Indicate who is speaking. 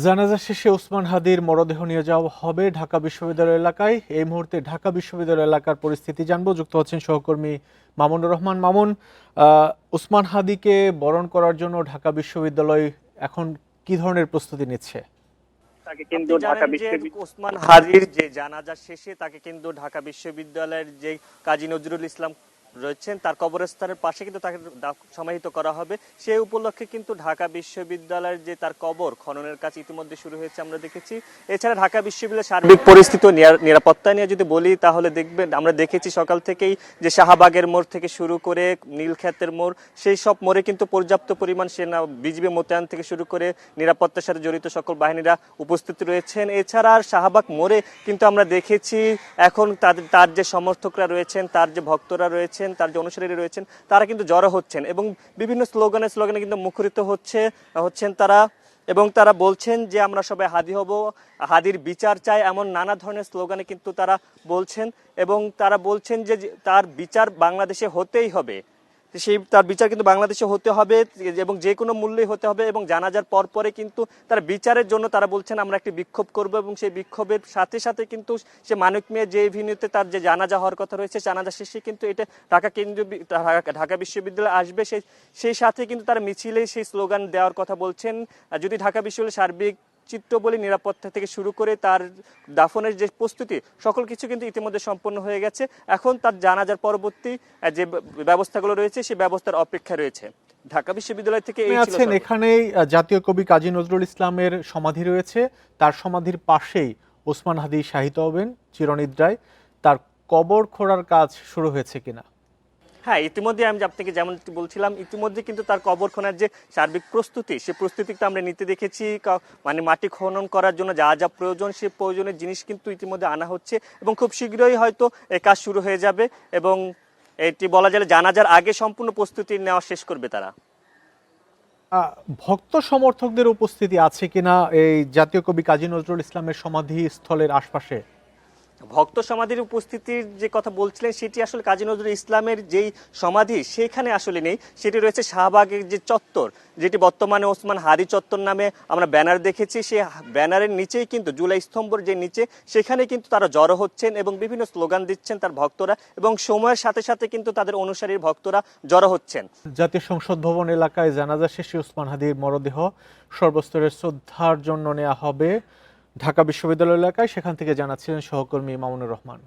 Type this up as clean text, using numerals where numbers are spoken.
Speaker 1: জানাজা শেষে ওসমান হাদির মরদেহ নিয়ে যাওয়া হবে ঢাকা বিশ্ববিদ্যালয় এলাকায়। এই মুহূর্তে ঢাকা বিশ্ববিদ্যালয় এলাকার পরিস্থিতি জানবো, যুক্ত হচ্ছেন সহকর্মী মামুনুর রহমান। মামুন, ওসমান হাদিকে বরণ করার জন্য ঢাকা বিশ্ববিদ্যালয় এখন কি ধরনের প্রস্তুতি নিচ্ছে?
Speaker 2: তাকে কিন্তু ঢাকা বিশ্ববিদ্যালয় ওসমান হাদির যে জানাজা শেষে তাকে কিন্তু ঢাকা বিশ্ববিদ্যালয়ের যে কাজী নজরুল ইসলাম রয়েছেন তার কবরস্থানের পাশে কিন্তু তাকে সমাহিত করা হবে। সেই উপলক্ষে কিন্তু ঢাকা বিশ্ববিদ্যালয়ের যে তার কবর খননের কাজ ইতিমধ্যে শুরু হয়েছে আমরা দেখেছি। এছাড়া ঢাকা বিশ্ববিদ্যালয়ের সার্বিক পরিস্থিতি নিরাপত্তা নিয়ে যদি বলি তাহলে দেখবেন আমরা দেখেছি সকাল থেকেই যে শাহবাগের মোড় থেকে শুরু করে নীলক্ষেতের মোড়, সেই সব মোড়ে কিন্তু পর্যাপ্ত পরিমাণ সেনা বিজিবি মোতায়েন থেকে শুরু করে নিরাপত্তার সাথে জড়িত সকল বাহিনীরা উপস্থিত রয়েছেন। এছাড়া শাহবাগ মোড়ে কিন্তু আমরা দেখেছি এখন তার যে সমর্থকরা রয়েছেন, তার যে ভক্তরা রয়েছেন, তার যে অনুসারীরা রয়েছেন তারা কিন্তু জড়ো হচ্ছেন এবং বিভিন্ন স্লোগানে কিন্তু মুখরিত হচ্ছেন তারা, এবং তারা বলছেন যে আমরা সবাই হাদি হব, হাদির বিচার চাই, এমন নানা ধরনের স্লোগানে কিন্তু তারা বলছেন এবং তারা বলছেন যে তার বিচার বাংলাদেশে হতেই হবে, সেই তার বিচার কিন্তু বাংলাদেশে হতে হবে এবং যে কোনো মূল্যেই হতে হবে। এবং জানাজার পরে কিন্তু তার বিচারের জন্য তারা বলছেন আমরা একটি বিক্ষোভ করব এবং সেই বিক্ষোভের সাথে সাথে কিন্তু সে মানিক মিয়া যে ভেন্যুতে তার যে জানাজা হওয়ার কথা রয়েছে, জানাজা শেষে কিন্তু এটা ঢাকা বিশ্ববিদ্যালয়ে আসবে, সেই সাথে কিন্তু তারা মিছিলে সেই স্লোগান দেওয়ার কথা বলছেন। যদি ঢাকা বিশ্ববিদ্যালয়ের সার্বিক চিত্র বলে নিরাপত্তা থেকে শুরু করে তার দাফনের যে প্রস্তুতি সকল কিছু কিন্তু ইতিমধ্যে সম্পন্ন হয়ে গেছে। এখন তার জানাজার পরবর্তী যে ব্যবস্থাগুলো রয়েছে সেই ব্যবস্থার অপেক্ষা রয়েছে। ঢাকা বিশ্ববিদ্যালয় থেকে
Speaker 1: এখানেই জাতীয় কবি কাজী নজরুল ইসলামের সমাধি রয়েছে, তার সমাধির পাশেই ওসমান হাদি শাহিদ হবেন চিরনিদ্রায়। তার কবর খোঁড়ার কাজ শুরু হয়েছে কিনা?
Speaker 2: হ্যাঁ, ইতিমধ্যে আমি আপনাকে যেমন বলছিলাম, ইতিমধ্যে কিন্তু তার কবর খোঁড়ার যে সার্বিক প্রস্তুতি, সেই প্রস্তুতিটা আমরা নিতে দেখেছি। মানে মাটি খনন করার জন্য যা যা প্রয়োজন সেই প্রয়োজনের জিনিস কিন্তু ইতিমধ্যে আনা হচ্ছে এবং খুব শীঘ্রই হয়তো এই কাজ শুরু হয়ে যাবে এবং এটি বলা যায় জানাজার আগে সম্পূর্ণ প্রস্তুতি নেওয়া শেষ করবে তারা।
Speaker 1: ভক্ত সমর্থকদের উপস্থিতি আছে কিনা এই জাতীয় কবি কাজী নজরুল ইসলামের সমাধি স্থলের আশপাশে?
Speaker 2: ভক্ত সমাধির উপস্থিতির যে কথা বলছিলেন সেটি আসলে কাজী নজরুল ইসলামের যেই সমাধি সেখানে আসলে নেই, সেটি রয়েছে শাহবাগের যে চত্বর, যেটি বর্তমানে ওসমান হাদি চত্বর নামে আমরা ব্যানার দেখেছি। সেই ব্যানারের নিচেই কিন্তু জুলাই স্তম্ভর যে নিচে, সেখানে কিন্তু তারা জড়ো হচ্ছেন এবং বিভিন্ন স্লোগান দিচ্ছেন তার ভক্তরা এবং সময়ের সাথে সাথে কিন্তু তাদের অনুসারীর ভক্তরা জড়ো হচ্ছেন।
Speaker 1: জাতীয় সংসদ ভবন এলাকায় জানাজা শেষে ওসমান হাদির মরদেহ সর্বস্তরের শ্রদ্ধার জন্য নেওয়া হবে ঢাকা বিশ্ববিদ্যালয় এলাকায়। সেখান থেকে জানাচ্ছিলেন সহকর্মী মামুনুর রহমান।